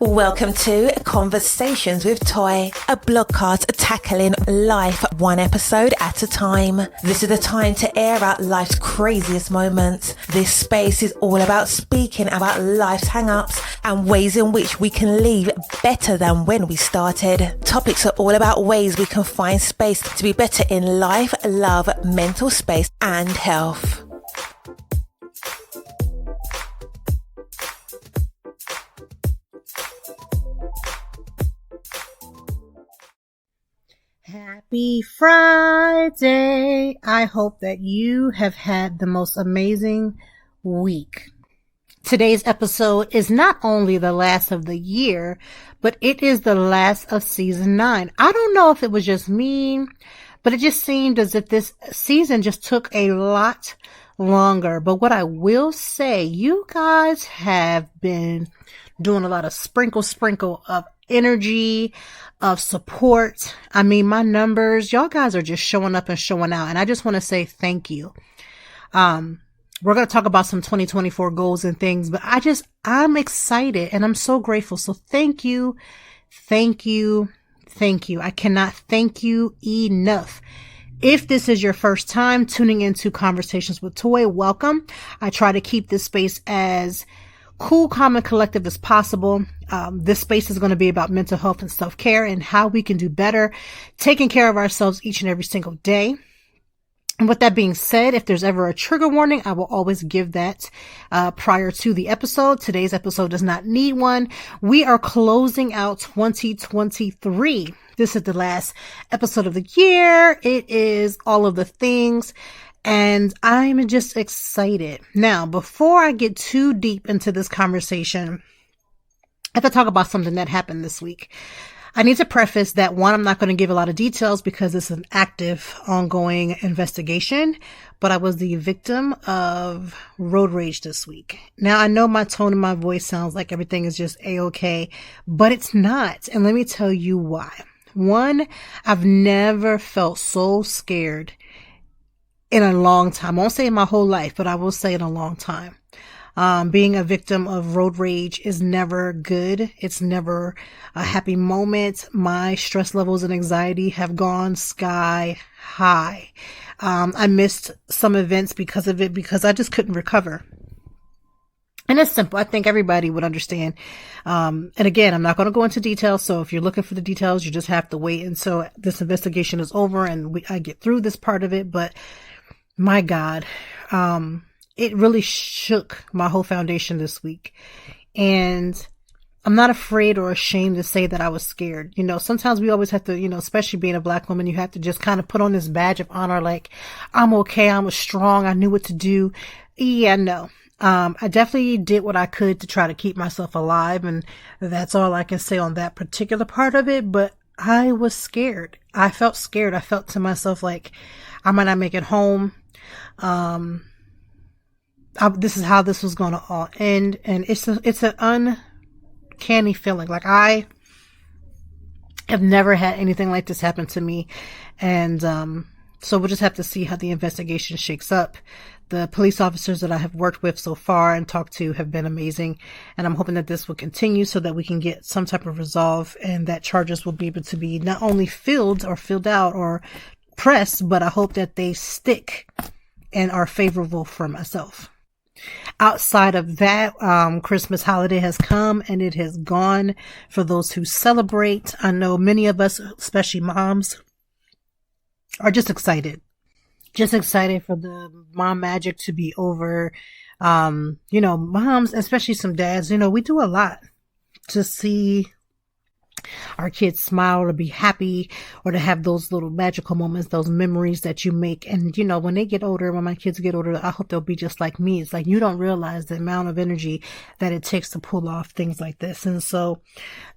Welcome to Conversations with Toy, a blogcast tackling life one episode at a time. This is the time to air out life's craziest moments. This space is all about speaking about life's hang-ups and ways in which we can leave better than when we started. Topics are all about ways we can find space to be better in life, love, mental space, and health. Happy Friday. I hope that you have had the most amazing week. Today's episode is not only the last of the year, but it is the last of season 9. I don't know if it was just me, but it just seemed as if this season just took a lot longer. But what I will say, you guys have been doing a lot of sprinkle of energy, of support. I mean, my numbers, y'all guys are just showing up and showing out. And I just want to say thank you. We're going to talk about some 2024 goals and things, but I'm excited and I'm so grateful. So thank you. Thank you. Thank you. I cannot thank you enough. If this is your first time tuning into Conversations with Toy, welcome. I try to keep this space as cool, calm, and collective as possible. This space is going to be about mental health and self-care and how we can do better taking care of ourselves each and every single day. And with that being said, if there's ever a trigger warning, I will always give that prior to the episode. Today's episode does not need one. We are closing out 2023. This is the last episode of the year. It is all of the things. And I'm just excited. Now, before I get too deep into this conversation, I have to talk about something that happened this week. I need to preface that, one, I'm not going to give a lot of details because it's an active, ongoing investigation, but I was the victim of road rage this week. Now, I know my tone and my voice sounds like everything is just A-okay, but it's not. And let me tell you why. One, I've never felt so scared in a long time. I won't say in my whole life, but I will say in a long time. Being a victim of road rage is never good. It's never a happy moment. My stress levels and anxiety have gone sky high. I missed some events because of it, because I just couldn't recover. And it's simple. I think everybody would understand. And again, I'm not going to go into details. So if you're looking for the details, you just have to wait until this investigation is over and I get through this part of it. But my God, it really shook my whole foundation this week. And I'm not afraid or ashamed to say that I was scared. You know, sometimes we always have to, especially being a Black woman, you have to just kind of put on this badge of honor. Like, I'm okay. I was strong. I knew what to do. Yeah, no. I definitely did what I could to try to keep myself alive. And that's all I can say on that particular part of it. But I was scared. I felt scared. I felt to myself like I might not make it home. This is how this was going to all end. And it's an uncanny feeling. Like, I have never had anything like this happen to me. And, so we'll just have to see how the investigation shakes up. The police officers that I have worked with so far and talked to have been amazing. And I'm hoping that this will continue so that we can get some type of resolve and that charges will be able to be not only filled out or pressed, but I hope that they stick and are favorable for myself. Outside of that, Christmas holiday has come and it has gone. For those who celebrate, I know many of us, especially moms, are just excited for the mom magic to be over. Moms, especially some dads, we do a lot to see our kids smile, or be happy, or to have those little magical moments, those memories that you make. And, when they get older, when my kids get older, I hope they'll be just like me. It's like, you don't realize the amount of energy that it takes to pull off things like this. And so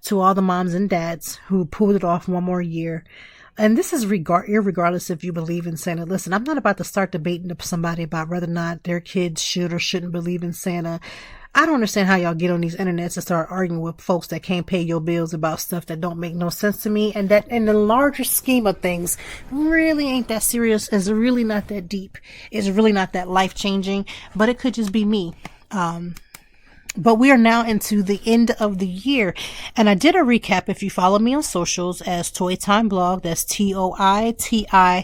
to all the moms and dads who pulled it off one more year, and this is irregardless if you believe in Santa. Listen, I'm not about to start debating to somebody about whether or not their kids should or shouldn't believe in Santa. I don't understand how y'all get on these internets and start arguing with folks that can't pay your bills about stuff that don't make no sense to me. And that in the larger scheme of things really ain't that serious. It's really not that deep. It's really not that life changing, but it could just be me. But we are now into the end of the year. And I did a recap. If you follow me on socials as Toy Time Blog, that's ToiTimeblog.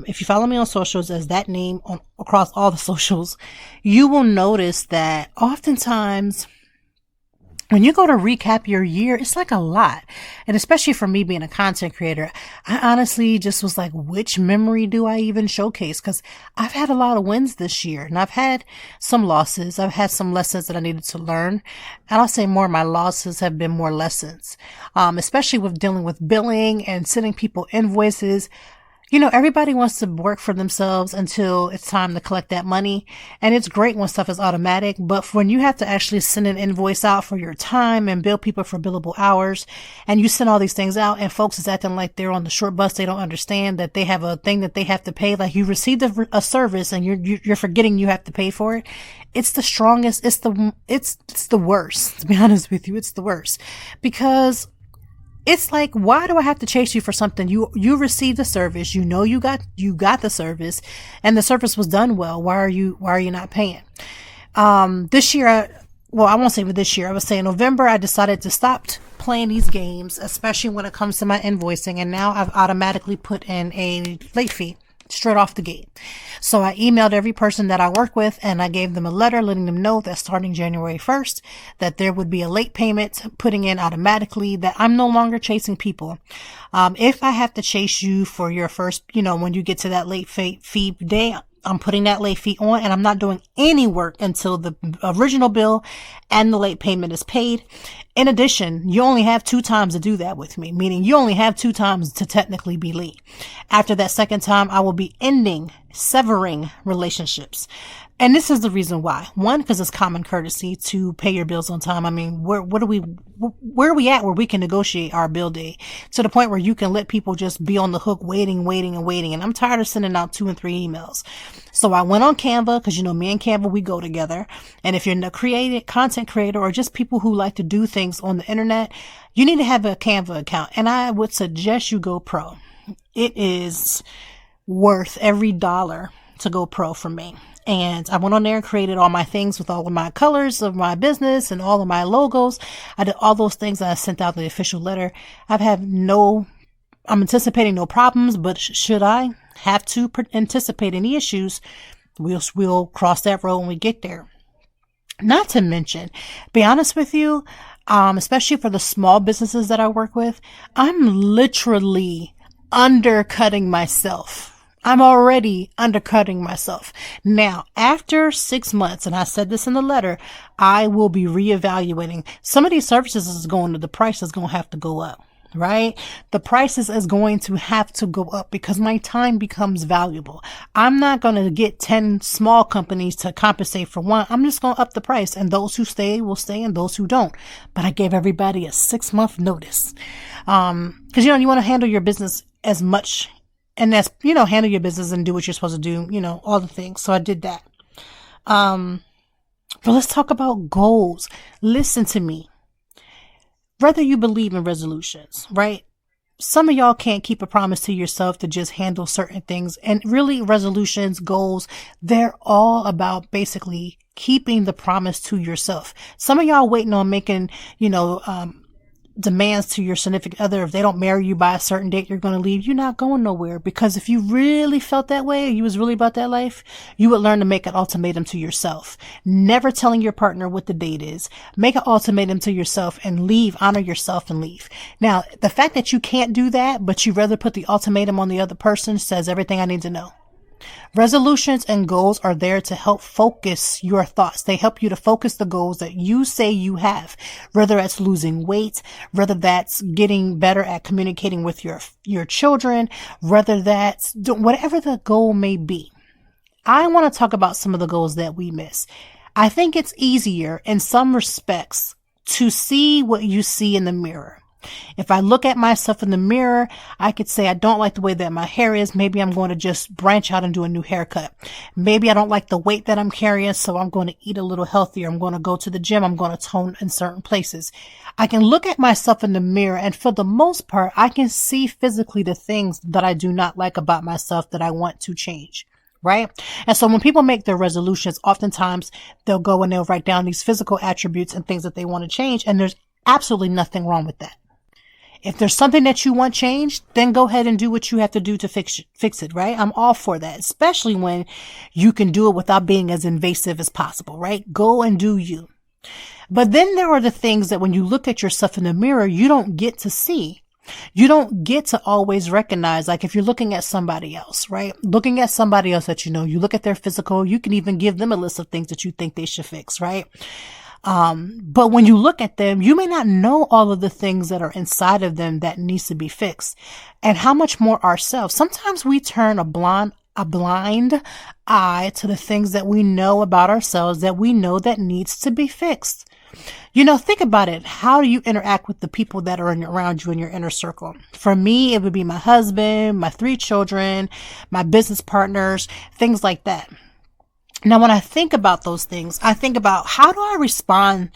If you follow me on socials as that name across all the socials, you will notice that oftentimes when you go to recap your year, it's like a lot. And especially for me being a content creator, I honestly just was like, which memory do I even showcase? Because I've had a lot of wins this year and I've had some losses. I've had some lessons that I needed to learn. And I'll say more, my losses have been more lessons, especially with dealing with billing and sending people invoices. You know, everybody wants to work for themselves until it's time to collect that money. And it's great when stuff is automatic, but when you have to actually send an invoice out for your time and bill people for billable hours, and you send all these things out and folks is acting like they're on the short bus, they don't understand that they have a thing that they have to pay. Like you received a service and you're forgetting you have to pay for it. It's the strongest. It's the worst. To be honest with you, it's the worst because it's like, why do I have to chase you for something? You received the service. You know, you got the service and the service was done well. Why are you not paying? This year, I won't say with this year. I would say in November, I decided to stop playing these games, especially when it comes to my invoicing. And now I've automatically put in a late fee straight off the gate. So I emailed every person that I work with and I gave them a letter letting them know that starting January 1st, that there would be a late payment putting in automatically, that I'm no longer chasing people. If I have to chase you for your first, when you get to that late fee day, I'm putting that late fee on and I'm not doing any work until the original bill and the late payment is paid. In addition, you only have 2 times to do that with me, meaning you only have 2 times to technically be late. After that second time, I will be severing relationships. And this is the reason why. One, because it's common courtesy to pay your bills on time. I mean, where are we at where we can negotiate our bill day to the point where you can let people just be on the hook waiting. And I'm tired of sending out 2 and 3 emails. So I went on Canva because, me and Canva, we go together. And if you're a content creator or just people who like to do things on the internet, you need to have a Canva account. And I would suggest you go pro. It is worth every dollar to go pro for me. And I went on there and created all my things with all of my colors of my business and all of my logos. I did all those things and I sent out the official letter. I'm anticipating no problems, but should I have to anticipate any issues, we'll cross that road when we get there. Not to mention, be honest with you, especially for the small businesses that I work with, I'm literally undercutting myself. I'm already undercutting myself. Now, after 6 months, and I said this in the letter, I will be reevaluating. Some of these services the price is going to have to go up, right? The prices is going to have to go up because my time becomes valuable. I'm not going to get 10 small companies to compensate for one. I'm just going to up the price, and those who stay will stay and those who don't. But I gave everybody a 6-month notice. Cause you want to handle your business as much. And that's, handle your business and do what you're supposed to do, all the things. So I did that. But let's talk about goals. Listen to me. Whether you believe in resolutions, right? Some of y'all can't keep a promise to yourself to just handle certain things. And really, resolutions, goals, they're all about basically keeping the promise to yourself. Some of y'all waiting on making, demands to your significant other. If they don't marry you by a certain date, you're going to leave. You're not going nowhere, because if you really felt that way, you was really about that life, you would learn to make an ultimatum to yourself. Never telling your partner what the date is. Make an ultimatum to yourself and leave. Honor yourself and leave. Now, the fact that you can't do that, but you rather put the ultimatum on the other person, says everything I need to know. Resolutions and goals are there to help focus your thoughts. They help you to focus the goals that you say you have, whether that's losing weight, whether that's getting better at communicating with your children, whether that's whatever the goal may be. I want to talk about some of the goals that we miss. I think it's easier in some respects to see what you see in the mirror. If I look at myself in the mirror, I could say, I don't like the way that my hair is. Maybe I'm going to just branch out and do a new haircut. Maybe I don't like the weight that I'm carrying, so I'm going to eat a little healthier. I'm going to go to the gym. I'm going to tone in certain places. I can look at myself in the mirror, and for the most part, I can see physically the things that I do not like about myself that I want to change. right? And so when people make their resolutions, oftentimes they'll go and they'll write down these physical attributes and things that they want to change. And there's absolutely nothing wrong with that. If there's something that you want changed, then go ahead and do what you have to do to fix it, right? I'm all for that, especially when you can do it without being as invasive as possible, right? Go and do you. But then there are the things that when you look at yourself in the mirror, you don't get to see. You don't get to always recognize, like if you're looking at somebody else, right? Looking at somebody else that you look at their physical, you can even give them a list of things that you think they should fix, right? But when you look at them, you may not know all of the things that are inside of them that needs to be fixed. And how much more ourselves. Sometimes we turn a blind eye to the things that we know about ourselves that we know that needs to be fixed. Think about it. How do you interact with the people that are around you in your inner circle? For me, it would be my husband, my 3 children, my business partners, things like that. Now, when I think about those things, I think about how do I respond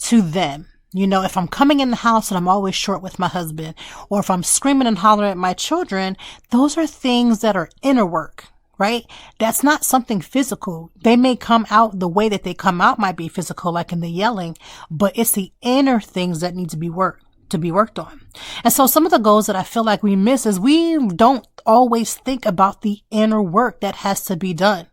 to them? If I'm coming in the house and I'm always short with my husband, or if I'm screaming and hollering at my children, those are things that are inner work. Right? That's not something physical. They may come out, the way that they come out might be physical, like in the yelling, but it's the inner things that need to be worked on. And so some of the goals that I feel like we miss is we don't always think about the inner work that has to be done.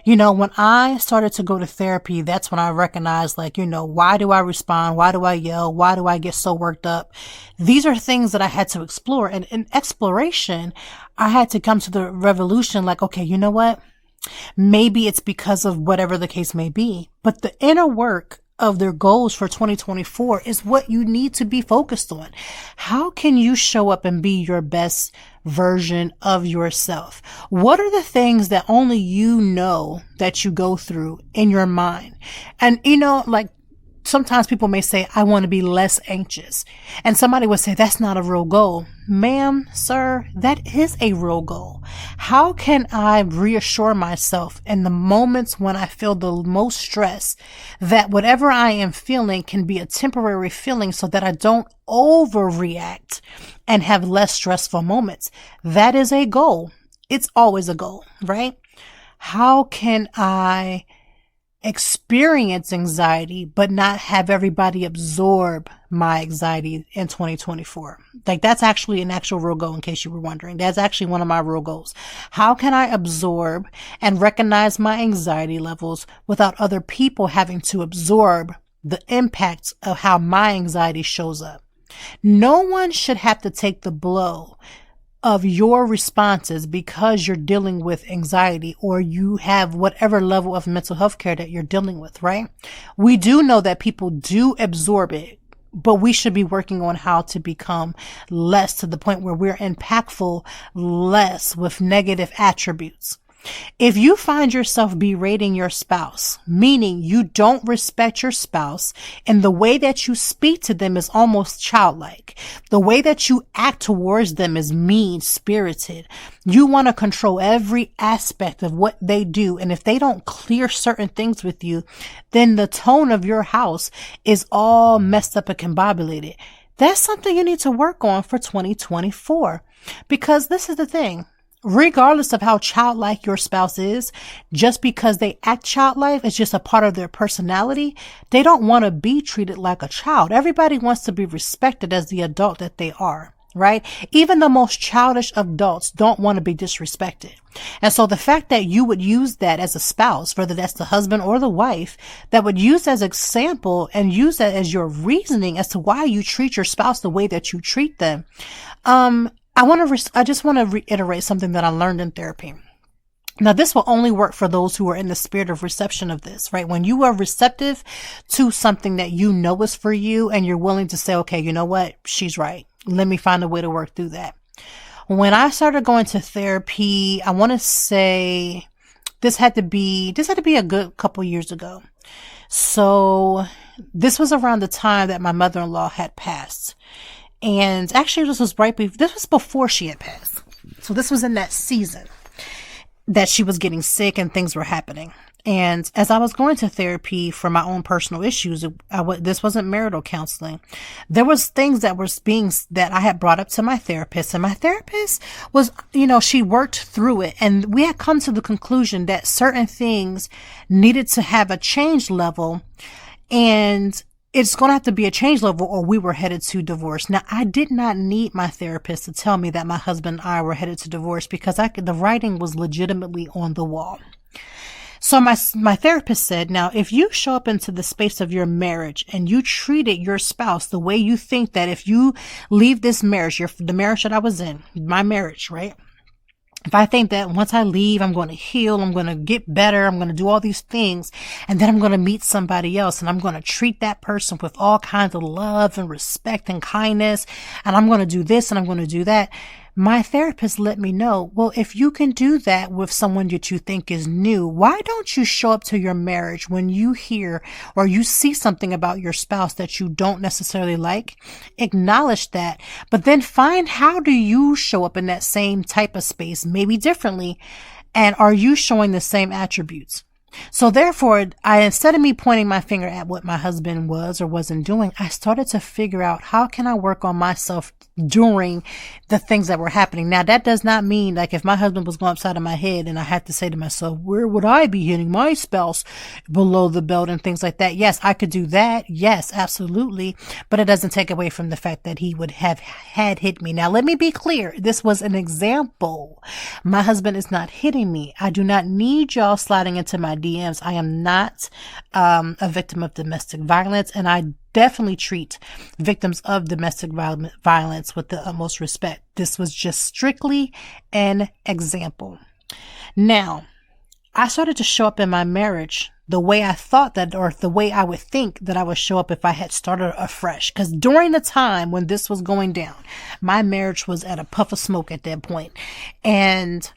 When I started to go to therapy, that's when I recognized, why do I respond? Why do I yell? Why do I get so worked up? These are things that I had to explore. And in exploration, I had to come to the revolution, okay, you know what? Maybe it's because of whatever the case may be, but the inner work of their goals for 2024 is what you need to be focused on. How can you show up and be your best version of yourself? What are the things that only you know that you go through in your mind? And sometimes people may say, I want to be less anxious. And somebody would say, that's not a real goal. Ma'am, sir, that is a real goal. How can I reassure myself in the moments when I feel the most stress that whatever I am feeling can be a temporary feeling so that I don't overreact and have less stressful moments? That is a goal. It's always a goal, right? How can I experience anxiety, but not have everybody absorb my anxiety in 2024? That's actually an actual real goal, in case you were wondering. That's actually one of my real goals. How can I absorb and recognize my anxiety levels without other people having to absorb the impacts of how my anxiety shows up? No one should have to take the blow of your responses because you're dealing with anxiety or you have whatever level of mental health care that you're dealing with, right? We do know that people do absorb it, but we should be working on how to become less, to the point where we're impactful less with negative attributes. If you find yourself berating your spouse, meaning you don't respect your spouse and the way that you speak to them is almost childlike, the way that you act towards them is mean-spirited, you want to control every aspect of what they do, and if they don't clear certain things with you, then the tone of your house is all messed up and combobulated. That's something you need to work on for 2024, because this is the thing. Regardless of how childlike your spouse is, just because they act childlike is just a part of their personality. They don't want to be treated like a child. Everybody wants to be respected as the adult that they are, right? Even the most childish adults don't want to be disrespected. And so the fact that you would use that as a spouse, whether that's the husband or the wife, that would use as example and use that as your reasoning as to why you treat your spouse the way that you treat them, I just want to reiterate something that I learned in therapy. Now, this will only work for those who are in the spirit of reception of this, right? When you are receptive to something that you know is for you and you're willing to say, okay, you know what? She's right. Let me find a way to work through that. When I started going to therapy, I want to say this had to be a good couple years ago. So this was around the time that my mother-in-law had passed. And actually, this was before she had passed. So this was in that season that she was getting sick and things were happening. And as I was going to therapy for my own personal issues, this wasn't marital counseling. There was things that I had brought up to my therapist, and my therapist was, she worked through it, and we had come to the conclusion that certain things needed to have a change level, and it's going to have to be a change level or we were headed to divorce. Now, I did not need my therapist to tell me that my husband and I were headed to divorce, because the writing was legitimately on the wall. So my therapist said, now, if you show up into the space of your marriage and you treated your spouse the way you think that if you leave this marriage, the marriage that I was in, my marriage, right? If I think that once I leave, I'm going to heal, I'm going to get better, I'm going to do all these things, and then I'm going to meet somebody else, and I'm going to treat that person with all kinds of love and respect and kindness, and I'm going to do this and I'm going to do that. My therapist let me know, well, if you can do that with someone that you think is new, why don't you show up to your marriage when you hear or you see something about your spouse that you don't necessarily like? Acknowledge that, but then find, how do you show up in that same type of space, maybe differently, and are you showing the same attributes? So therefore, instead of me pointing my finger at what my husband was or wasn't doing, I started to figure out, how can I work on myself during the things that were happening? Now, that does not mean, like, if my husband was going upside of my head and I had to say to myself, where would I be hitting my spouse below the belt and things like that? Yes, I could do that. Yes, absolutely. But it doesn't take away from the fact that he would have had hit me. Now, let me be clear. This was an example. My husband is not hitting me. I do not need y'all sliding into my DMs. I am not a victim of domestic violence, and I definitely treat victims of domestic violence with the utmost respect. This was just strictly an example. Now, I started to show up in my marriage the way I thought that, or the way I would think that I would show up if I had started afresh. Because during the time when this was going down, my marriage was at a puff of smoke at that point. And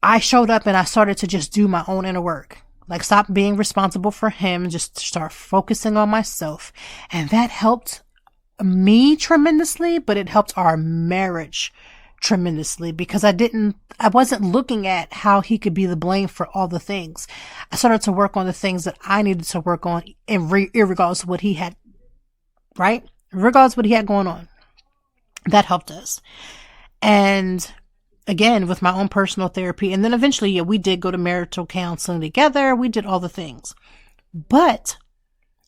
I showed up and I started to just do my own inner work. Like, stop being responsible for him, just start focusing on myself. And that helped me tremendously, but it helped our marriage tremendously, because I wasn't looking at how he could be the blame for all the things. I started to work on the things that I needed to work on, irregardless of what he had, right? Regardless of what he had going on. That helped us. And again, with my own personal therapy. And then eventually, we did go to marital counseling together. We did all the things. But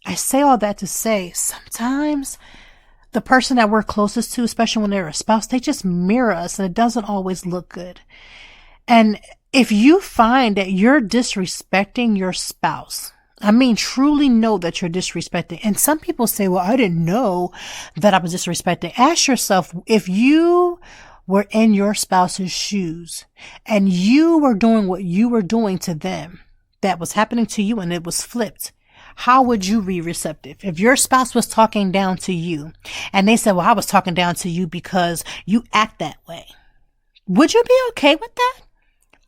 I say all that to say, sometimes the person that we're closest to, especially when they're a spouse, they just mirror us, and it doesn't always look good. And if you find that you're disrespecting your spouse, I mean, truly know that you're disrespecting. And some people say, well, I didn't know that I was disrespecting. Ask yourself, if you were in your spouse's shoes and you were doing what you were doing to them, that was happening to you and it was flipped, how would you be receptive? If your spouse was talking down to you and they said, well, I was talking down to you because you act that way, would you be okay with that?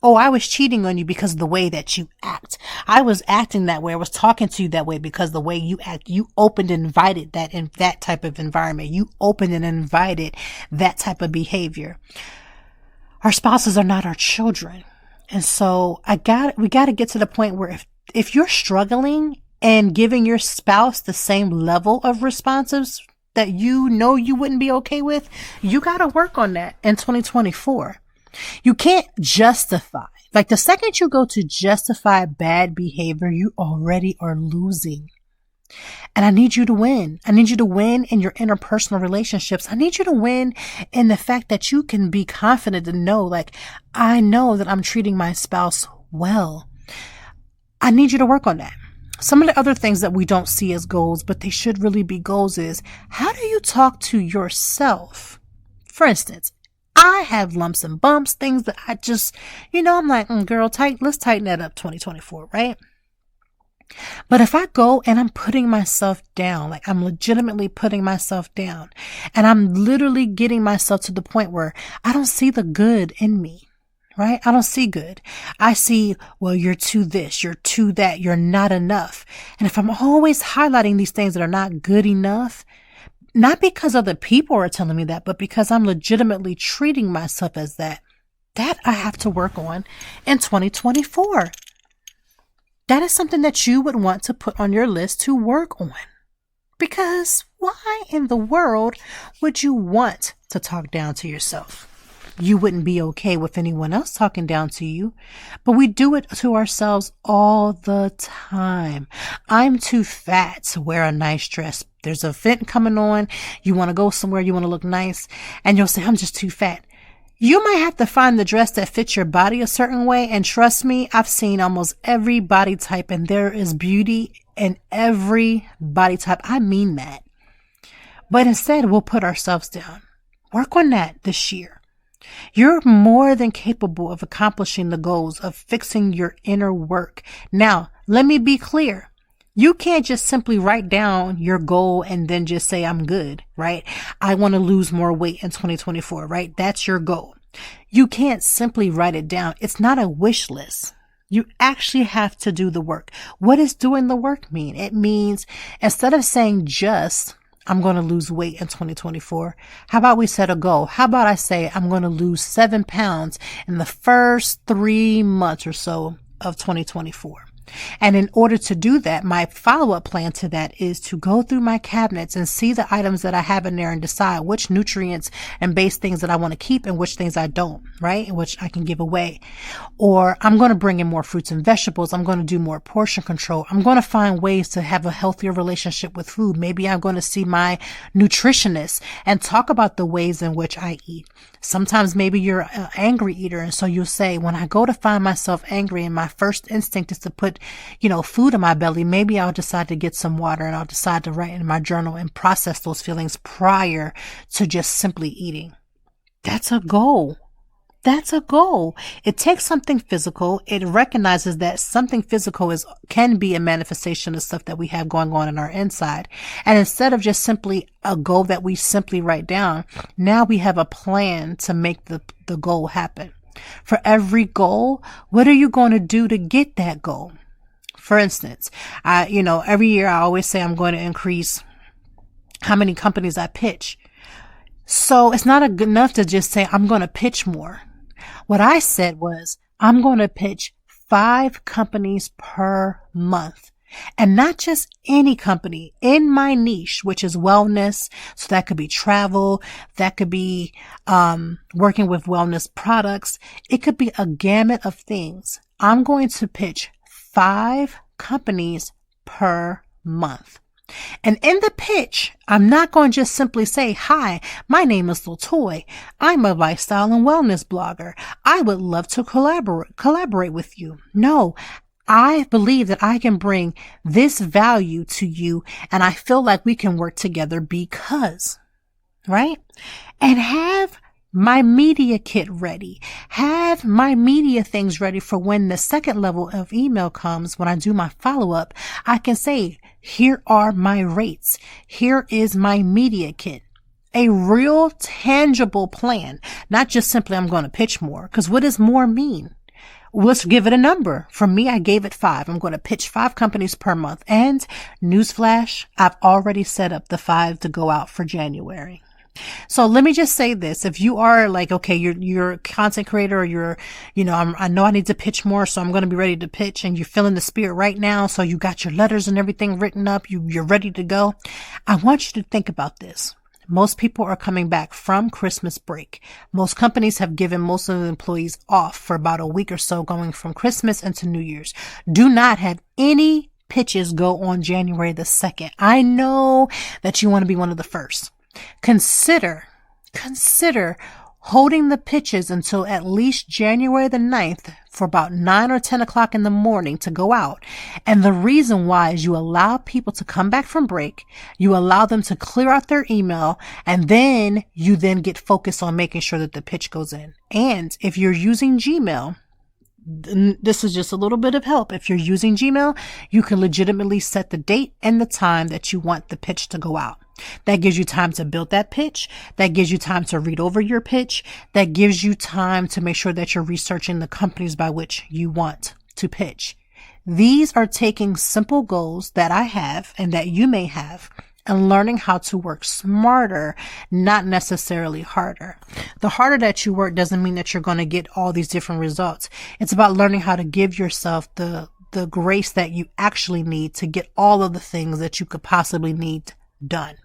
Oh, I was cheating on you because of the way that you act. I was acting that way. I was talking to you that way because the way you act, you opened and invited that in that type of environment. You opened and invited that type of behavior. Our spouses are not our children. And so we got to get to the point where if you're struggling and giving your spouse the same level of responses that you know you wouldn't be okay with, you got to work on that in 2024. You can't justify. Like, the second you go to justify bad behavior, you already are losing. And I need you to win. I need you to win in your interpersonal relationships. I need you to win in the fact that you can be confident and know, like, I know that I'm treating my spouse well. I need you to work on that. Some of the other things that we don't see as goals, but they should really be goals, is, how do you talk to yourself? For instance, I have lumps and bumps, things that I just, I'm like, girl, let's tighten that up 2024, right? But if I go and I'm putting myself down, like I'm legitimately putting myself down, and I'm literally getting myself to the point where I don't see the good in me, right? I don't see good. I see, well, you're too this, you're too that, you're not enough. And if I'm always highlighting these things that are not good enough, not because other people are telling me that, but because I'm legitimately treating myself as that I have to work on in 2024. that is something that you would want to put on your list to work on. Because why in the world would you want to talk down to yourself? You wouldn't be okay with anyone else talking down to you, but we do it to ourselves all the time. I'm too fat to wear a nice dress. There's an event coming on. You want to go somewhere. You want to look nice. And you'll say, I'm just too fat. You might have to find the dress that fits your body a certain way. And trust me, I've seen almost every body type, and there is beauty in every body type. I mean that. But instead, we'll put ourselves down. Work on that this year. You're more than capable of accomplishing the goals, of fixing your inner work. Now, let me be clear. You can't just simply write down your goal and then just say, I'm good, right? I want to lose more weight in 2024, right? That's your goal. You can't simply write it down. It's not a wish list. You actually have to do the work. What does doing the work mean? It means instead of saying just, I'm going to lose weight in 2024. How about we set a goal? How about I say I'm going to lose 7 pounds in the first 3 months or so of 2024. And in order to do that, my follow-up plan to that is to go through my cabinets and see the items that I have in there and decide which nutrients and base things that I want to keep and which things I don't, right? And which I can give away. Or I'm going to bring in more fruits and vegetables. I'm going to do more portion control. I'm going to find ways to have a healthier relationship with food. Maybe I'm going to see my nutritionist and talk about the ways in which I eat. Sometimes maybe you're an angry eater. And so you'll say, when I go to find myself angry and my first instinct is to put food in my belly, maybe I'll decide to get some water and I'll decide to write in my journal and process those feelings prior to just simply eating. That's a goal. That's a goal. It takes something physical. It recognizes that something physical can be a manifestation of stuff that we have going on in our inside. And instead of just simply a goal that we simply write down, now we have a plan to make the goal happen. For every goal, what are you going to do to get that goal? For instance, every year I always say I'm going to increase how many companies I pitch. So it's not good enough to just say I'm going to pitch more. What I said was I'm going to pitch 5 companies per month, and not just any company in my niche, which is wellness. So that could be travel. That could be working with wellness products. It could be a gamut of things. I'm going to pitch 5 companies per month. And in the pitch, I'm not going to just simply say, hi, my name is Latoy. I'm a lifestyle and wellness blogger. I would love to collaborate with you. No, I believe that I can bring this value to you, and I feel like we can work together because, right? And have my media kit ready. Have my media things ready for when the second level of email comes. When I do my follow-up, I can say, here are my rates. Here is my media kit. A real tangible plan, not just simply I'm going to pitch more. Because what does more mean? Let's give it a number. For me, I gave it 5. I'm going to pitch 5 companies per month. And newsflash, I've already set up the 5 to go out for January. So let me just say this. If you are like, okay, you're a content creator, or I know I need to pitch more, so I'm going to be ready to pitch, and you're feeling the spirit right now. So you got your letters and everything written up. You're ready to go. I want you to think about this. Most people are coming back from Christmas break. Most companies have given most of the employees off for about a week or so, going from Christmas into New Year's. Do not have any pitches go on January the 2nd. I know that you want to be one of the first. Consider holding the pitches until at least January the 9th for about 9 or 10 o'clock in the morning to go out. And the reason why is you allow people to come back from break. You allow them to clear out their email, and then you get focused on making sure that the pitch goes in. And if you're using Gmail, this is just a little bit of help. If you're using Gmail, you can legitimately set the date and the time that you want the pitch to go out. That gives you time to build that pitch. That gives you time to read over your pitch. That gives you time to make sure that you're researching the companies by which you want to pitch. These are taking simple goals that I have and that you may have, and learning how to work smarter, not necessarily harder. The harder that you work doesn't mean that you're going to get all these different results. It's about learning how to give yourself the the grace that you actually need to get all of the things that you could possibly need done.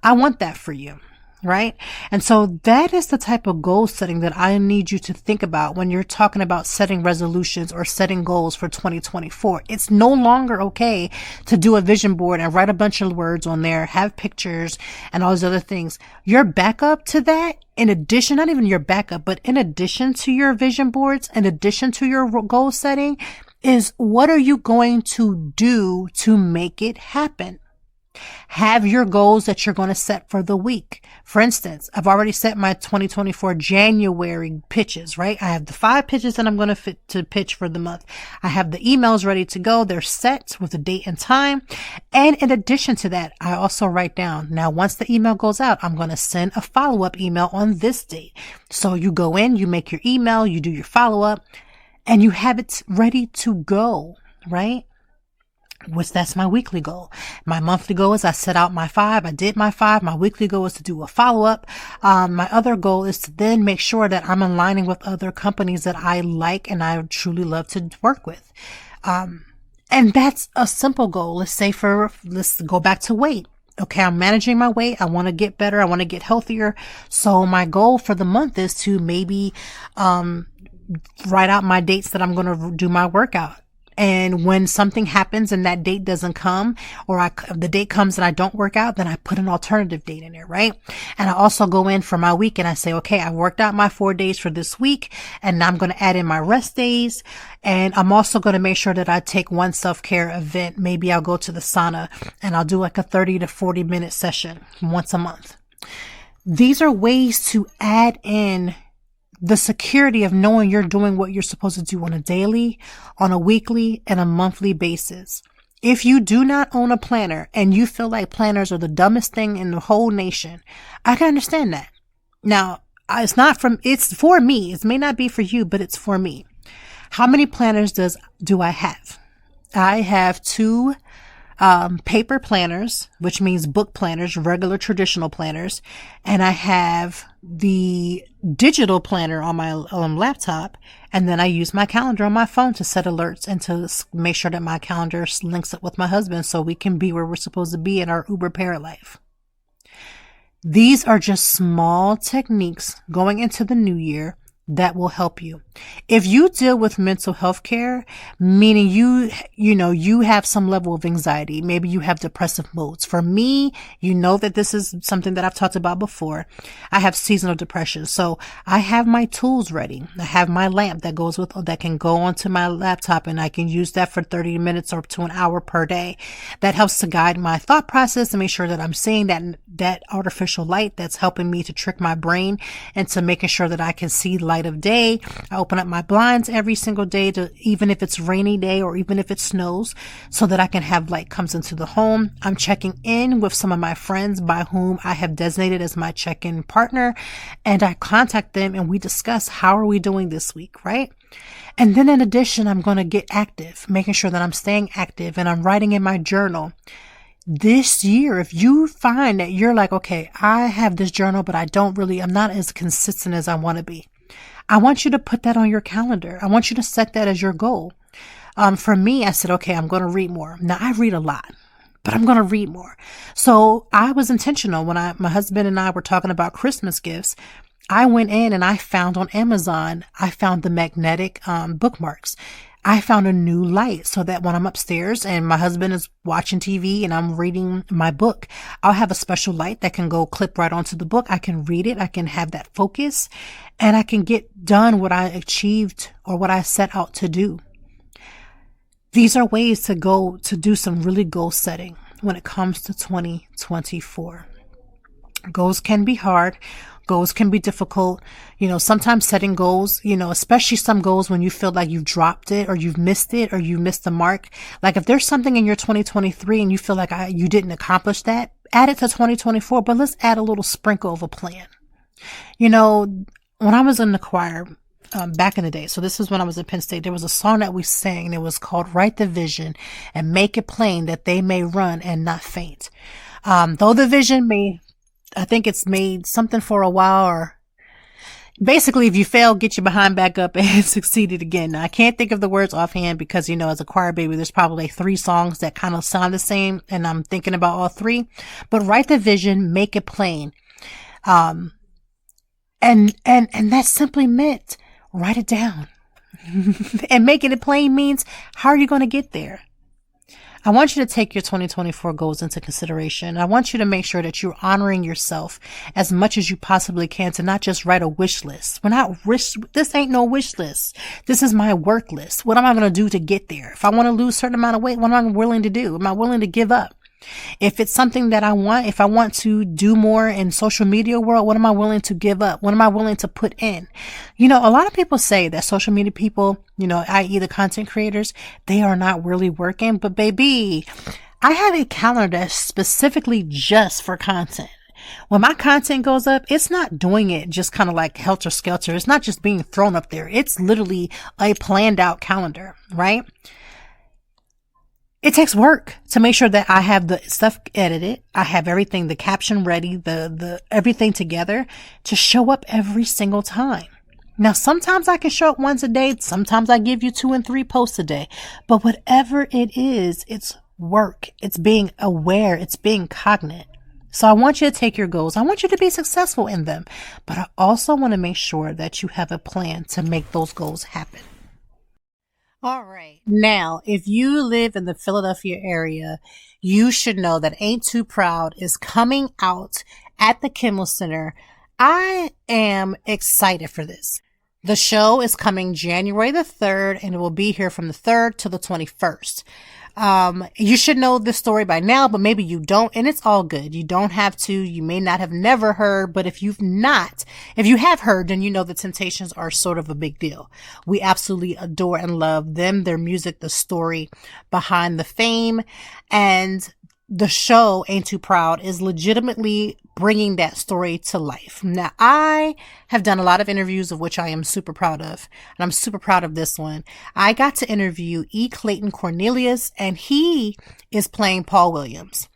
I want that for you. Right? And so that is the type of goal setting that I need you to think about when you're talking about setting resolutions or setting goals for 2024. It's no longer okay to do a vision board and write a bunch of words on there, have pictures and all those other things. Your backup to that, in addition, not even your backup, but in addition to your vision boards, in addition to your goal setting, is what are you going to do to make it happen? Have your goals that you're going to set for the week. For instance, I've already set my 2024 January pitches, right? I have the 5 pitches that I'm going to pitch for the month. I have the emails ready to go. They're set with a date and time. And in addition to that, I also write down, now once the email goes out, I'm going to send a follow-up email on this date. So you go in, you make your email, you do your follow-up, and you have it ready to go, right? Which that's my weekly goal. My monthly goal is I set out my 5. I did my 5. My weekly goal is to do a follow-up. My other goal is to then make sure that I'm aligning with other companies that I like and I truly love to work with. And that's a simple goal. Let's go back to weight. Okay, I'm managing my weight. I want to get better. I want to get healthier. So my goal for the month is to maybe write out my dates that I'm going to do my workout. And when something happens and that date doesn't come, or the date comes and I don't work out, then I put an alternative date in there, right? And I also go in for my week and I say, okay, I worked out my 4 days for this week and I'm going to add in my rest days. And I'm also going to make sure that I take one self-care event. Maybe I'll go to the sauna and I'll do like a 30 to 40 minute session once a month. These are ways to add in the security of knowing you're doing what you're supposed to do on a daily, on a weekly, and a monthly basis. If you do not own a planner and you feel like planners are the dumbest thing in the whole nation, I can understand that. Now, it's for me. It may not be for you, but it's for me. How many planners do I have? I have 2 paper planners, which means book planners, regular traditional planners. And I have the digital planner on my laptop. And then I use my calendar on my phone to set alerts and to make sure that my calendar links up with my husband so we can be where we're supposed to be in our Uber parent life. These are just small techniques going into the new year that will help you. If you deal with mental health care, meaning you have some level of anxiety, maybe you have depressive moods. For me, you know that this is something that I've talked about before. I have seasonal depression. So I have my tools ready. I have my lamp that can go onto my laptop and I can use that for 30 minutes or to an hour per day. That helps to guide my thought process and make sure that I'm seeing that artificial light that's helping me to trick my brain into making sure that I can see light of day. I open up my blinds every single day even if it's rainy day or even if it snows, so that I can have light comes into the home. I'm checking in with some of my friends by whom I have designated as my check-in partner, and I contact them and we discuss how are we doing this week, right? And then in addition, I'm going to get active, making sure that I'm staying active and I'm writing in my journal. This year, if you find that you're like, okay, I have this journal, but I'm not as consistent as I want to be, I want you to put that on your calendar. I want you to set that as your goal. For me, I said, okay, I'm going to read more. Now I read a lot, but I'm going to read more. So I was intentional when my husband and I were talking about Christmas gifts. I went in and I found on Amazon, the magnetic bookmarks. I found a new light so that when I'm upstairs and my husband is watching TV and I'm reading my book, I'll have a special light that can go clip right onto the book. I can read it. I can have that focus and I can get done what I achieved or what I set out to do. These are ways to do some really goal setting when it comes to 2024. Goals can be hard. Goals can be difficult. Sometimes setting goals, especially some goals when you feel like you've dropped it or you've missed it or you missed the mark. Like if there's something in your 2023 and you feel like you didn't accomplish that, add it to 2024, but let's add a little sprinkle of a plan. When I was in the choir, back in the day, so this is when I was at Penn State, there was a song that we sang and it was called Write the Vision and Make It Plain that they may run and not faint. Though the vision I think it's made something for a while or, Basically, if you fail, get your behind back up and succeed it again. Now, I can't think of the words offhand because, as a choir baby, there's probably 3 songs that kind of sound the same, and I'm thinking about all 3. But write the vision, make it plain. Um, and that simply meant write it down. And making it plain means, how are you going to get there? I want you to take your 2024 goals into consideration. I want you to make sure that you're honoring yourself as much as you possibly can, to not just write a wish list. This ain't no wish list. This is my work list. What am I going to do to get there? If I want to lose a certain amount of weight, what am I willing to do? Am I willing to give up? If it's something that I want, if I want to do more in social media world, what am I willing to give up? What am I willing to put in? A lot of people say that social media people, i.e. the content creators, they are not really working. But baby, I have a calendar that's specifically just for content. When my content goes up, it's not doing it just kind of like helter skelter. It's not just being thrown up there. It's literally a planned out calendar, right? It takes work to make sure that I have the stuff edited. I have everything, the caption ready, the everything together to show up every single time. Now, sometimes I can show up once a day. Sometimes I give you 2 and 3 posts a day, but whatever it is, it's work. It's being aware. It's being cognate. So I want you to take your goals. I want you to be successful in them, but I also want to make sure that you have a plan to make those goals happen. All right. Now, if you live in the Philadelphia area, you should know that Ain't Too Proud is coming out at the Kimmel Center. I am excited for this. The show is coming January the 3rd, and it will be here from the 3rd to the 21st. You should know this story by now, but maybe you don't, and it's all good. You don't have to. You may not have never heard, but if you have heard, then you know the Temptations are sort of a big deal. We absolutely adore and love them, their music, the story behind the fame, and the show Ain't Too Proud is legitimately bringing that story to life. Now, I have done a lot of interviews of which I am super proud of, and I'm super proud of this one. I got to interview Clayton Cornelious, and he is playing Paul Williams.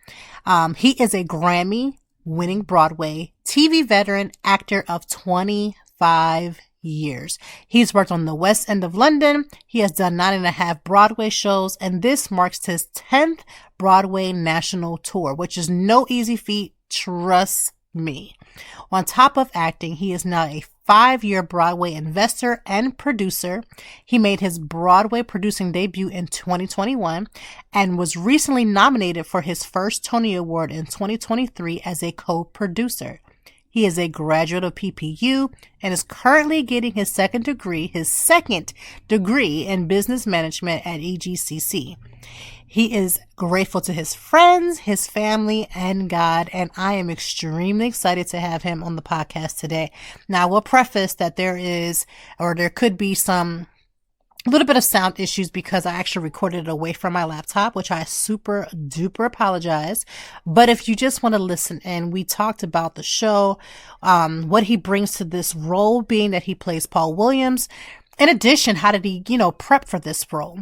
He is a Grammy-winning Broadway TV veteran actor of 25 years. He's worked on the West End of London. He has done 9.5 Broadway shows, and this marks his 10th Broadway national tour, which is no easy feat. Trust me. On top of acting, he is now a 5-year Broadway investor and producer. He made his Broadway producing debut in 2021 and was recently nominated for his first Tony Award in 2023 as a co-producer. He is a graduate of PPU and is currently getting his second degree in business management at EGCC. He is grateful to his friends, his family, and God, and I am extremely excited to have him on the podcast today. Now, I will preface that there could be a little bit of sound issues because I actually recorded it away from my laptop, which I super duper apologize. But if you just want to listen in, we talked about the show, what he brings to this role, being that he plays Paul Williams. In addition, how did he, prep for this role?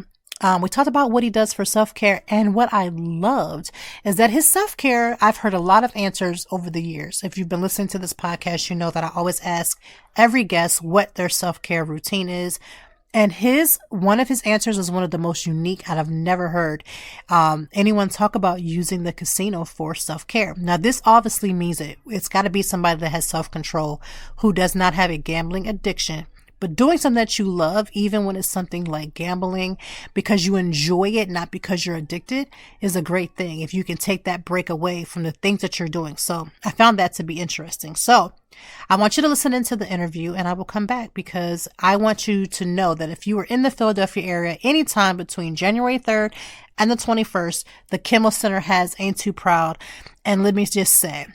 We talked about what he does for self-care, and what I loved is that his self-care, I've heard a lot of answers over the years. If you've been listening to this podcast, you know that I always ask every guest what their self-care routine is. And one of his answers is one of the most unique, and I've never heard anyone talk about using the casino for self-care. Now, this obviously means it's got to be somebody that has self-control, who does not have a gambling addiction. But doing something that you love, even when it's something like gambling, because you enjoy it, not because you're addicted, is a great thing if you can take that break away from the things that you're doing. So I found that to be interesting. So I want you to listen into the interview, and I will come back because I want you to know that if you are in the Philadelphia area anytime between January 3rd and the 21st, the Kimmel Center has Ain't Too Proud. And let me just say,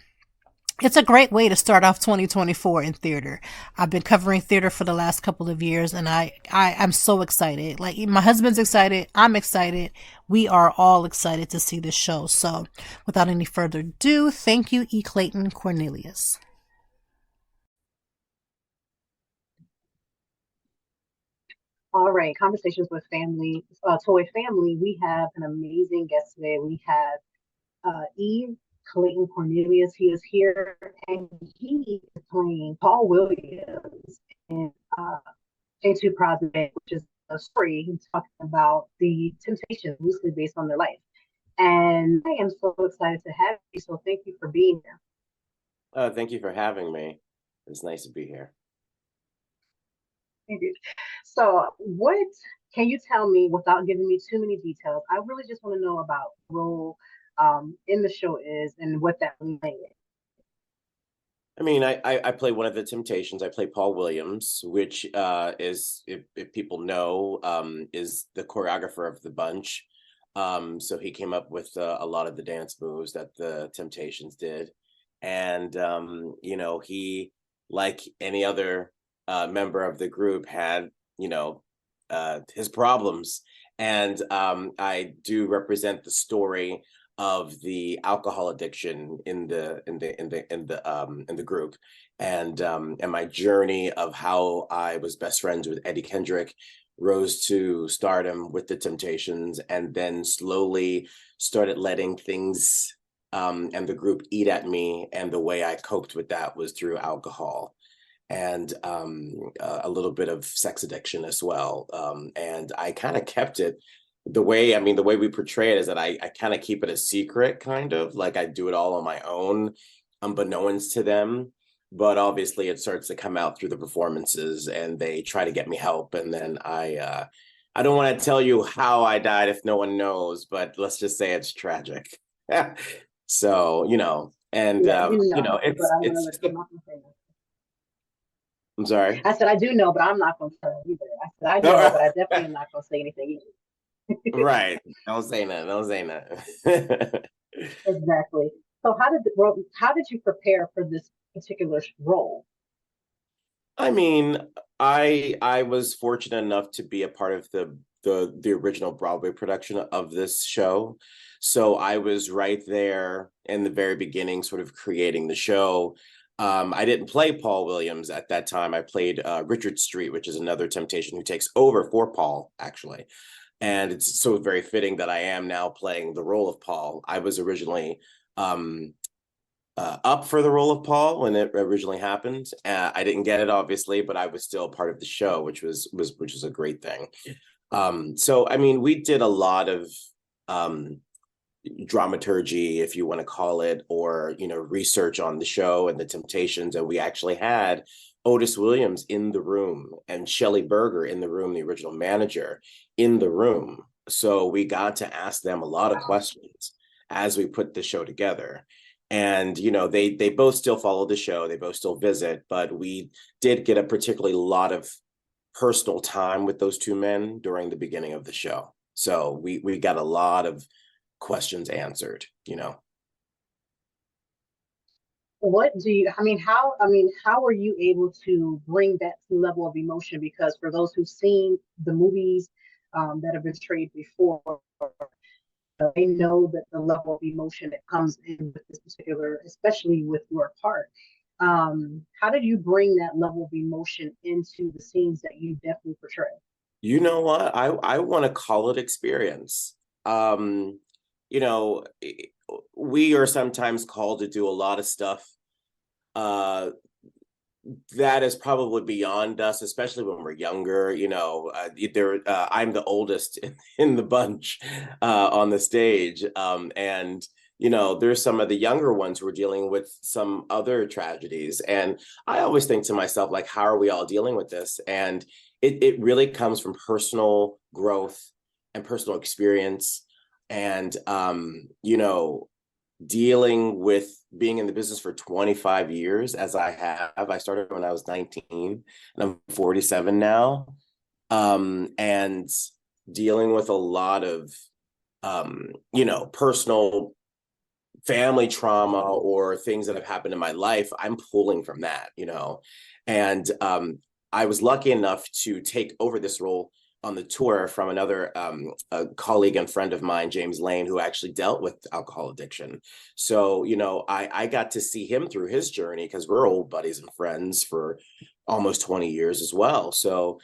it's a great way to start off 2024 in theater. I've been covering theater for the last couple of years, and I'm so excited. Like, my husband's excited. I'm excited. We are all excited to see this show. So without any further ado, thank you, Clayton Cornelious. All right, Conversations with Family, Toy Family. We have an amazing guest today. We have Clayton Cornelious. He is here, and he is playing Paul Williams. uh, into Project, which is a story talking about the temptations loosely based on their life. And I am so excited to have you. So thank you for being here. Thank you for having me. It's nice to be here. Thank you. So, what can you tell me without giving me too many details? I really just want to know about the role in the show is and what that means. I mean, I play one of the Temptations. I play Paul Williams, which is, if people know, is the choreographer of the bunch. So he came up with a lot of the dance moves that the Temptations did. And, he, like any other member of the group, had, his problems. And I do represent the story of the alcohol addiction in the group, and my journey of how I was best friends with Eddie Kendrick, rose to stardom with the Temptations, and then slowly started letting things and the group eat at me, and the way I coped with that was through alcohol and a little bit of sex addiction as well, and I kind of kept it. The way we portray it is that I kind of keep it a secret, kind of like I do it all on my own, unbeknownst to them. But obviously it starts to come out through the performances, and they try to get me help. And then I don't want to tell you how I died if no one knows, but let's just say it's tragic. So, and Yeah, it's I'm sorry. I said I do know, but I'm not going to tell you either. I said I know, but I definitely am not going to say anything either. Right. Don't say that. Exactly. So how did you prepare for this particular role? I mean, I was fortunate enough to be a part of the original Broadway production of this show. So I was right there in the very beginning, sort of creating the show. I didn't play Paul Williams at that time. I played Richard Street, which is another Temptation who takes over for Paul, actually. And it's so very fitting that I am now playing the role of Paul. I was originally up for the role of Paul when it originally happened. I didn't get it, obviously, but I was still part of the show, which was a great thing. So I mean, we did a lot of dramaturgy, if you want to call it, or research on the show and the Temptations, and we actually had Otis Williams in the room and Shelley Berger in the room, the original manager, in the room. So we got to ask them a lot of questions as we put the show together. And they both still follow the show, they both still visit, but we did get a particularly lot of personal time with those two men during the beginning of the show. So we got a lot of questions answered. How were you able to bring that level of emotion? Because for those who've seen the movies that have been portrayed before, they know that the level of emotion that comes in with this particular, especially with your part. How did you bring that level of emotion into the scenes that you definitely portray? You know what? I want to call it experience. We are sometimes called to do a lot of stuff that is probably beyond us, especially when we're younger. I'm the oldest in the bunch on the stage, and there's some of the younger ones who are dealing with some other tragedies, and I always think to myself, like, how are we all dealing with this? And it really comes from personal growth and personal experience, and dealing with being in the business for 25 years as I have. I started when I was 19 and I'm 47 now. And dealing with a lot of, personal family trauma or things that have happened in my life. I'm pulling from that, and I was lucky enough to take over this role on the tour from another a colleague and friend of mine, James Lane, who actually dealt with alcohol addiction. So, I got to see him through his journey because we're old buddies and friends for almost 20 years as well. So,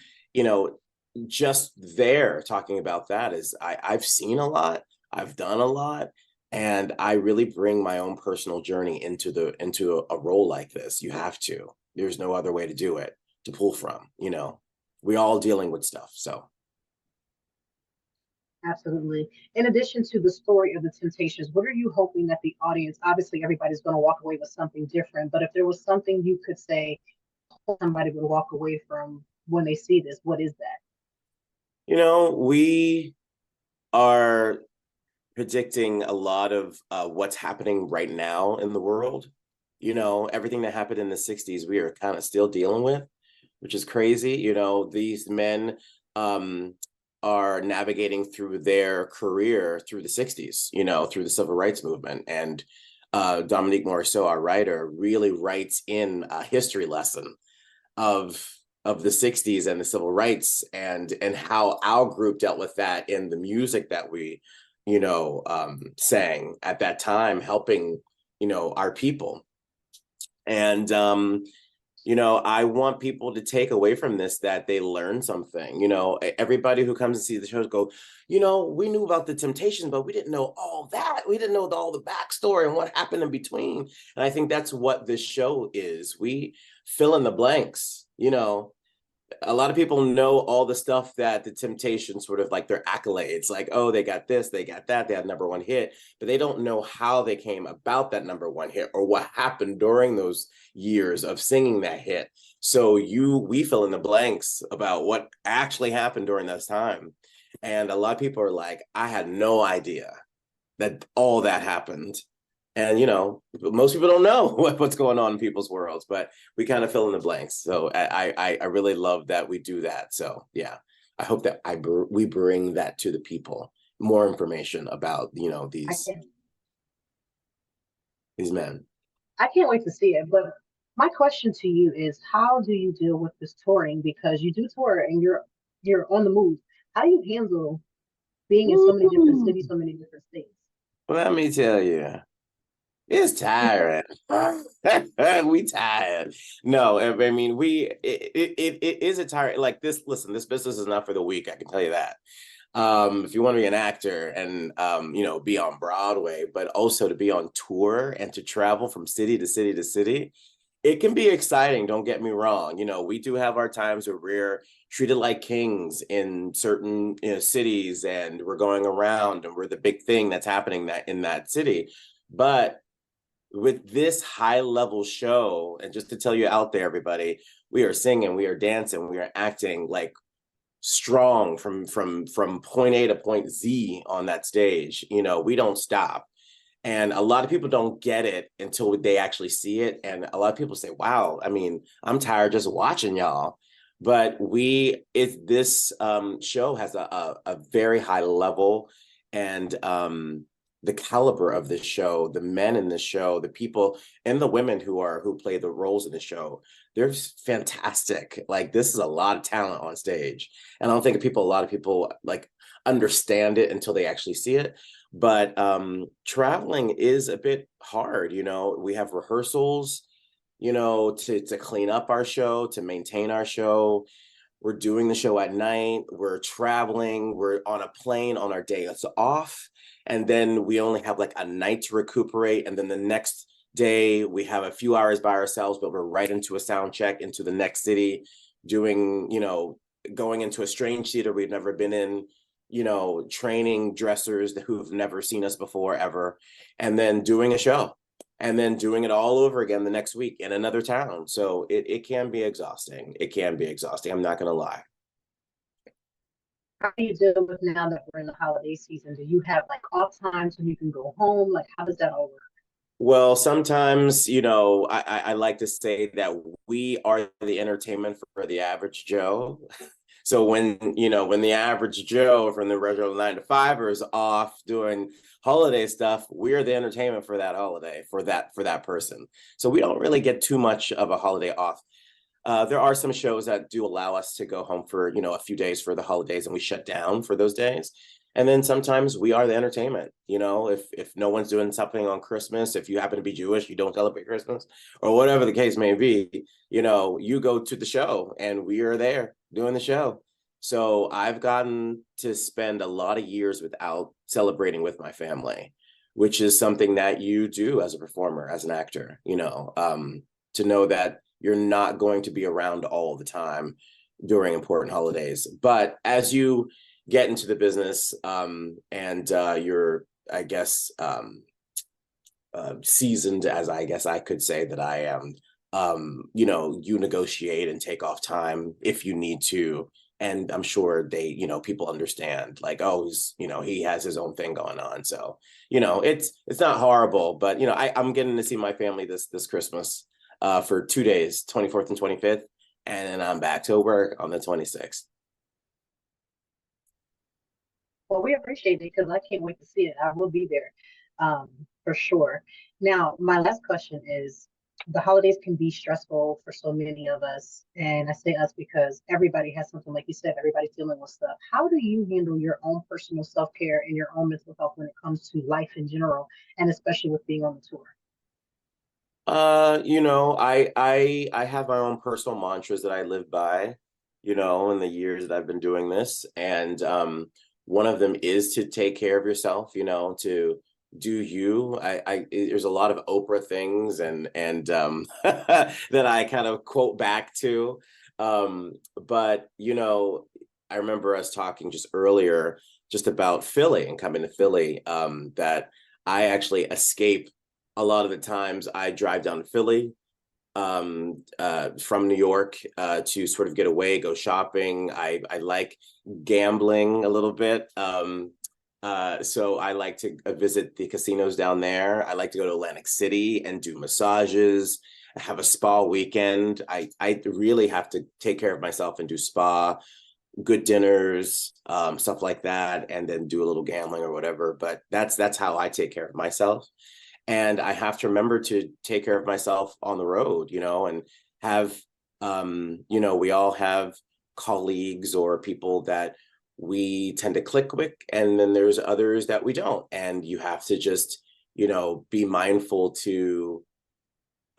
just there talking about that is I've seen a lot, I've done a lot, and I really bring my own personal journey into a role like this. You have to. There's no other way to do it. to pull from. We all dealing with stuff. So Absolutely. In addition to the story of the Temptations, what are you hoping that the audience, obviously everybody's going to walk away with something different, but if there was something you could say somebody would walk away from when they see this, what is that? We are predicting a lot of what's happening right now in the world. Everything that happened in the 60s, we are kind of still dealing with, which is crazy. These men are navigating through their career through the 60s, through the civil rights movement. And Dominique Morisseau, our writer, really writes in a history lesson of the 60s and the civil rights and how our group dealt with that in the music that we sang at that time, helping our people. And I want people to take away from this that they learn something. Everybody who comes and sees the shows go, we knew about the Temptations, but we didn't know all that. We didn't know all the backstory and what happened in between. And I think that's what this show is. We fill in the blanks. A lot of people know all the stuff that the Temptations, sort of like their accolades, like, oh, they got this, they got that, they had #1 hit, but they don't know how they came about that #1 hit or what happened during those years of singing that hit. So we fill in the blanks about what actually happened during this time. And a lot of people are like, I had no idea that all that happened. And, most people don't know what's going on in people's worlds, but we kind of fill in the blanks. So I really love that we do that. So, yeah, I hope that we bring that to the people, more information about, these men. I can't wait to see it. But my question to you is, how do you deal with this touring? Because you do tour and you're on the move. How do you handle being in so many different cities, so many different states? Well, let me tell you. It's tiring. We tired. No, I mean, it is a tired, like this. Listen, this business is not for the weak. I can tell you that. If you want to be an actor and, be on Broadway, but also to be on tour and to travel from city to city to city, it can be exciting. Don't get me wrong. We do have our times where we're treated like kings in certain cities, and we're going around and we're the big thing that's happening in that city. But with this high level show, and just to tell you out there, everybody, we are singing, we are dancing, we are acting like strong from point A to point Z on that stage. We don't stop. And a lot of people don't get it until they actually see it. And a lot of people say, wow, I mean, I'm tired just watching y'all. But this show has a very high level, and the caliber of this show, the men in this show, the people and the women who play the roles in the show, they're fantastic. Like, this is a lot of talent on stage. And I don't think a lot of people like understand it until they actually see it. But traveling is a bit hard. We have rehearsals, to clean up our show, to maintain our show. We're doing the show at night. We're traveling. We're on a plane on our day off. And then we only have like a night to recuperate. And then the next day we have a few hours by ourselves, but we're right into a sound check into the next city, doing, going into a strange theater we've never been in, training dressers who've never seen us before ever, and then doing a show, and then doing it all over again the next week in another town. So it can be exhausting. It can be exhausting. I'm not going to lie. How do you deal with now that we're in the holiday season? Do you have like off times when you can go home? Like, how does that all work? Well, sometimes, I like to say that we are the entertainment for the average Joe. So when the average Joe from the regular 9-to-5er is off doing holiday stuff, we're the entertainment for that holiday, for that person. So we don't really get too much of a holiday off. There are some shows that do allow us to go home for, a few days for the holidays, and we shut down for those days. And then sometimes we are the entertainment. If no one's doing something on Christmas, if you happen to be Jewish, you don't celebrate Christmas, or whatever the case may be, you go to the show and we are there doing the show. So I've gotten to spend a lot of years without celebrating with my family, which is something that you do as a performer, as an actor, to know that you're not going to be around all the time during important holidays. But as you get into the business, and you're, I guess, seasoned, as I guess I could say that I am, you negotiate and take off time if you need to. And I'm sure people understand, like, oh, he has his own thing going on. So, it's not horrible, but, I'm getting to see my family this Christmas for 2 days, 24th and 25th. And then I'm back to work on the 26th. Well, we appreciate it because I can't wait to see it. I will be there for sure. Now, my last question is, the holidays can be stressful for so many of us. And I say us because everybody has something, like you said, everybody's dealing with stuff. How do you handle your own personal self-care and your own mental health when it comes to life in general, and especially with being on the tour? I have my own personal mantras that I live by, in the years that I've been doing this. And one of them is to take care of yourself, to do you. There's a lot of Oprah things and that I kind of quote back to. But I remember us talking just earlier just about Philly and coming to Philly, that I actually escape a lot of the times. I drive down to Philly from New York to sort of get away, go shopping. I like gambling a little bit. So I like to visit the casinos down there. I like to go to Atlantic City and do massages, have a spa weekend. I really have to take care of myself and do spa, good dinners, stuff like that, and then do a little gambling or whatever. But that's how I take care of myself. And I have to remember to take care of myself on the road, and have, we all have colleagues or people that we tend to click with, and then there's others that we don't. And you have to just, be mindful to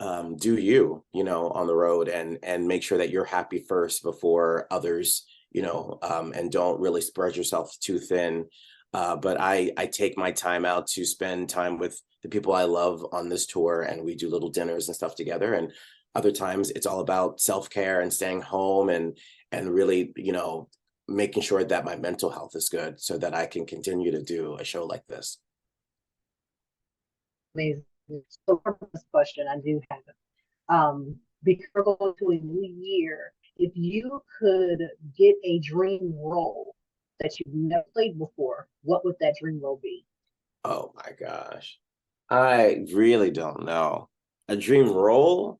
do you, on the road, and make sure that you're happy first before others, and don't really spread yourself too thin. But I take my time out to spend time with the people I love on this tour, and we do little dinners and stuff together. And other times it's all about self-care and staying home and really, making sure that my mental health is good so that I can continue to do a show like this. Amazing. So for this question, I do have it. Because we're going to a new year, if you could get a dream role that you've never played before, what would that dream role be? Oh my gosh. I really don't know. A dream role?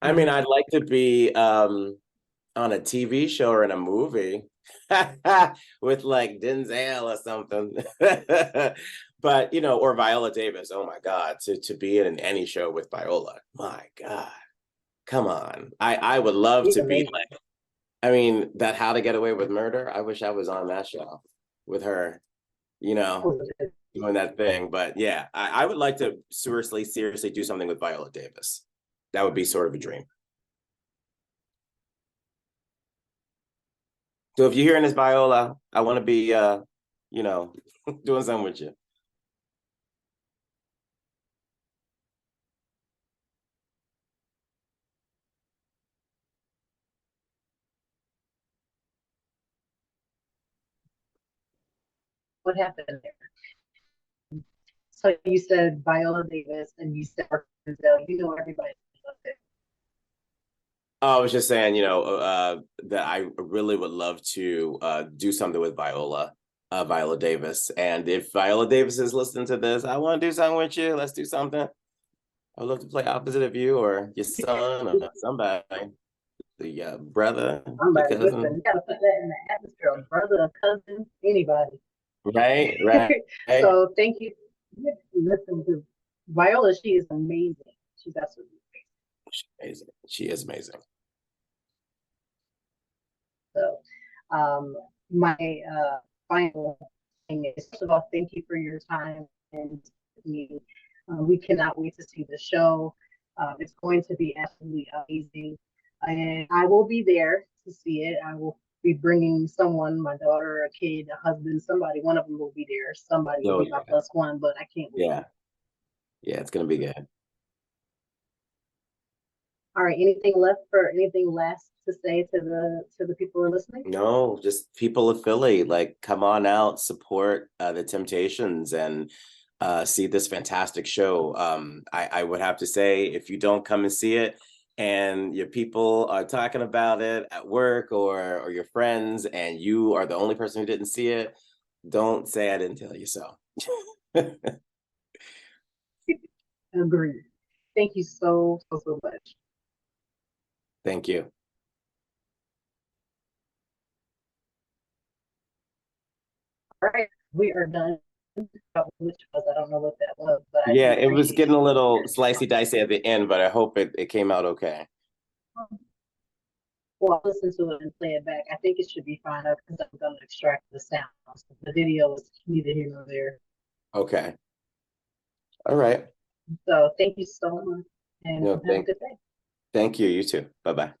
I mean, I'd like to be on a TV show or in a movie with like Denzel or something. But, or Viola Davis. Oh my God, to be in any show with Viola. My God. Come on. I would love to be like, that How to Get Away with Murder. I wish I was on that show with her, doing that thing. But yeah, I would like to seriously do something with Viola Davis. That would be sort of a dream. So if you're hearing this, Viola, I want to be, doing something with you. What happened there? So you said Viola Davis and you said Denzel. Everybody loves it. I was just saying, that I really would love to do something with Viola Davis. And if Viola Davis is listening to this, I want to do something with you. Let's do something. I'd love to play opposite of you or your son or somebody, the brother, your cousin. Listen, you gotta put that in the atmosphere. A brother, a cousin, anybody. Right. So thank you. Listen to Viola. She is amazing. She's absolutely amazing. She is amazing. So, my final thing is, first of all, thank you for your time and me. We cannot wait to see the show. It's going to be absolutely amazing, and I will be there to see it. I will be bringing someone, my daughter, a kid, a husband, somebody. One of them will be there. Somebody will be my plus one, but I can't wait. Yeah, it's gonna be good. All right. Anything last to say to the people who are listening? No, just people of Philly, like come on out, support the Temptations, and see this fantastic show. I would have to say, if you don't come and see it, and your people are talking about it at work or your friends, and you are the only person who didn't see it, don't say I didn't tell you so. Agreed. Thank you so much. Thank you. All right, we are done. Which was, I don't know what that was, but I Yeah, do it was appreciate getting a you. little slicey dicey at the end, but I hope it came out okay. Well, I'll listen to it and play it back. I think it should be fine because I'm going to extract the sounds. The video is neither here nor there. Okay. All right. So thank you so much, and No, have a good day. thank you. You too. Bye-bye.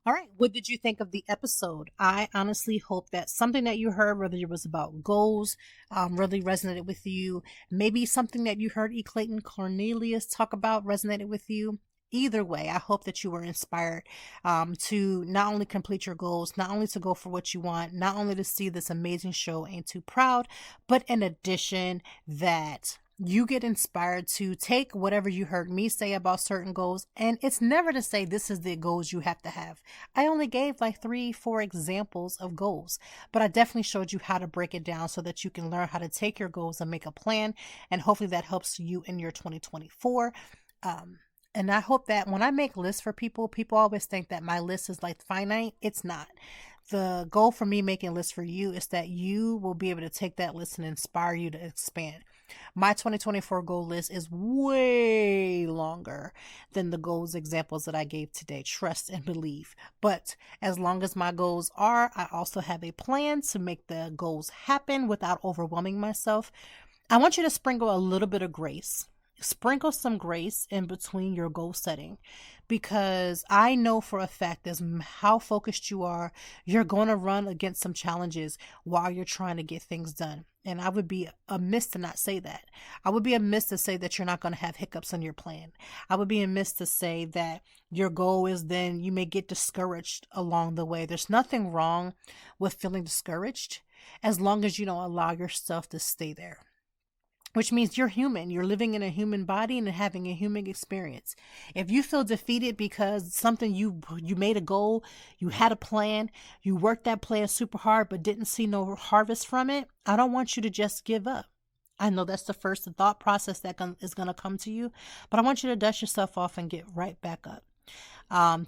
All right. What did you think of the episode? I honestly hope that something that you heard, whether it was about goals, really resonated with you. Maybe something that you heard Clayton Cornelious talk about resonated with you. Either way, I hope that you were inspired to not only complete your goals, not only to go for what you want, not only to see this amazing show Ain't Too Proud, but in addition that you get inspired to take whatever you heard me say about certain goals. And it's never to say this is the goals you have to have. I only gave like 3-4 examples of goals, but I definitely showed you how to break it down so that you can learn how to take your goals and make a plan. And hopefully that helps you in your 2024. And I hope that when I make lists for people, people always think that my list is like finite. It's not. The goal for me making lists for you is that you will be able to take that list and inspire you to expand. My 2024 goal list is way longer than the goals examples that I gave today. Trust and believe. But as long as my goals are, I also have a plan to make the goals happen without overwhelming myself. I want you to sprinkle a little bit of grace. Sprinkle some grace in between your goal setting, because I know for a fact as how focused you are, you're going to run against some challenges while you're trying to get things done. And I would be amiss to not say that. I would be amiss to say that you're not going to have hiccups on your plan. I would be amiss to say that your goal is then you may get discouraged along the way. There's nothing wrong with feeling discouraged as long as you don't allow yourself to stay there. Which means you're human. You're living in a human body and having a human experience. If you feel defeated because something you made a goal, you had a plan, you worked that plan super hard but didn't see no harvest from it, I don't want you to just give up. I know that's the first thought process that is going to come to you, but I want you to dust yourself off and get right back up.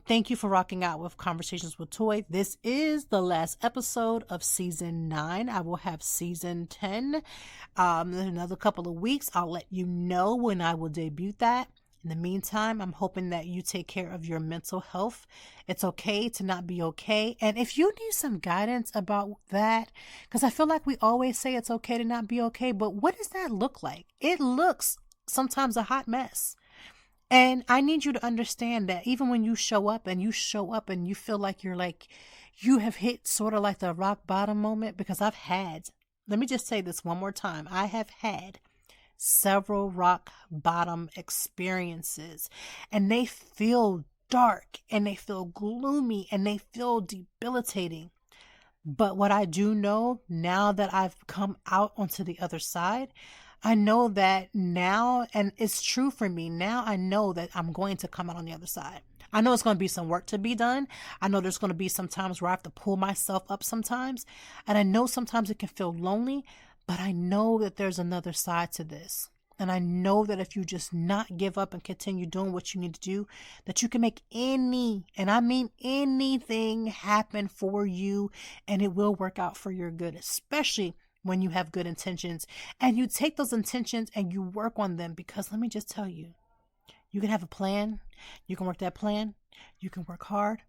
Thank you for rocking out with Conversations with Toy. This is the last episode of season 9. I will have season 10 in another couple of weeks. I'll let you know when I will debut that. In the meantime, I'm hoping that you take care of your mental health. It's okay to not be okay. And if you need some guidance about that, because I feel like we always say it's okay to not be okay, but what does that look like? It looks sometimes a hot mess. And I need you to understand that even when you show up and you feel like you have hit sort of like the rock bottom moment, because let me just say this one more time. I have had several rock bottom experiences, and they feel dark and they feel gloomy and they feel debilitating. But what I do know now that I've come out onto the other side, I know that now, and it's true for me now, I know that I'm going to come out on the other side. I know it's going to be some work to be done. I know there's going to be some times where I have to pull myself up sometimes. And I know sometimes it can feel lonely, but I know that there's another side to this. And I know that if you just not give up and continue doing what you need to do, that you can make and I mean anything happen for you, and it will work out for your good, especially when you have good intentions and you take those intentions and you work on them. Because let me just tell you, you can have a plan, you can work that plan, you can work hard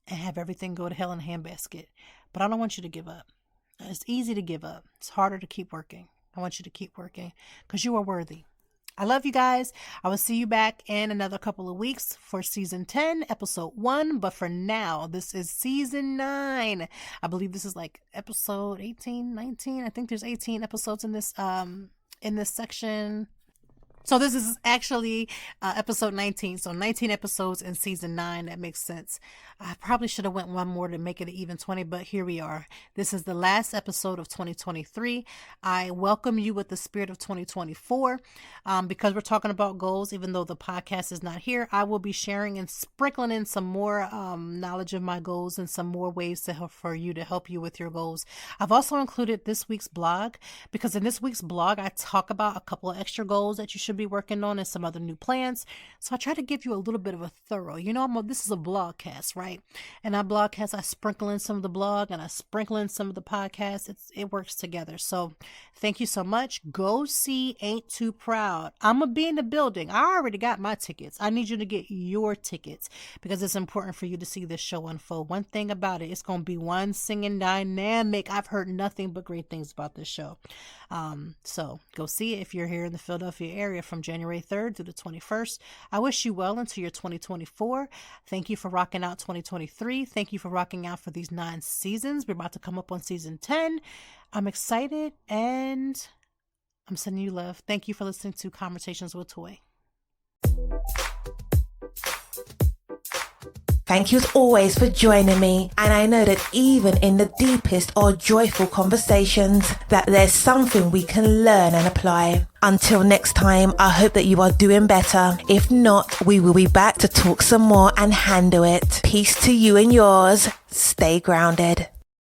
and have everything go to hell in a handbasket. But I don't want you to give up. It's easy to give up. It's harder to keep working. I want you to keep working because you are worthy. I love you guys. I will see you back in another couple of weeks for season 10, episode 1. But for now, this is season 9. I believe this is like episode 18, 19. I think there's 18 episodes in this section. So this is actually episode 19. So 19 episodes in season 9. That makes sense. I probably should have went one more to make it an even 20, but here we are. This is the last episode of 2023. I welcome you with the spirit of 2024. Because we're talking about goals, even though the podcast is not here, I will be sharing and sprinkling in some more knowledge of my goals and some more ways to help for you to help you with your goals. I've also included this week's blog, because in this week's blog, I talk about a couple of extra goals that you should be working on and some other new plans. So I try to give you a little bit of a thorough, this is a blogcast, right? And I blogcast, I sprinkle in some of the blog and I sprinkle in some of the podcasts. It works together. So thank you so much. Go see Ain't Too Proud. I'm going to be in the building. I already got my tickets. I need you to get your tickets because it's important for you to see this show unfold. One thing about it, it's going to be one singing dynamic. I've heard nothing but great things about this show. So go see it if you're here in the Philadelphia area from January 3rd to the 21st. I wish you well into your 2024. Thank you for rocking out 2023. Thank you for rocking out for these 9 seasons. We're about to come up on season 10. I'm excited and I'm sending you love. Thank you for listening to Conversations with Toy. Thank you as always for joining me. And I know that even in the deepest or joyful conversations, that there's something we can learn and apply. Until next time, I hope that you are doing better. If not, we will be back to talk some more and handle it. Peace to you and yours. Stay grounded.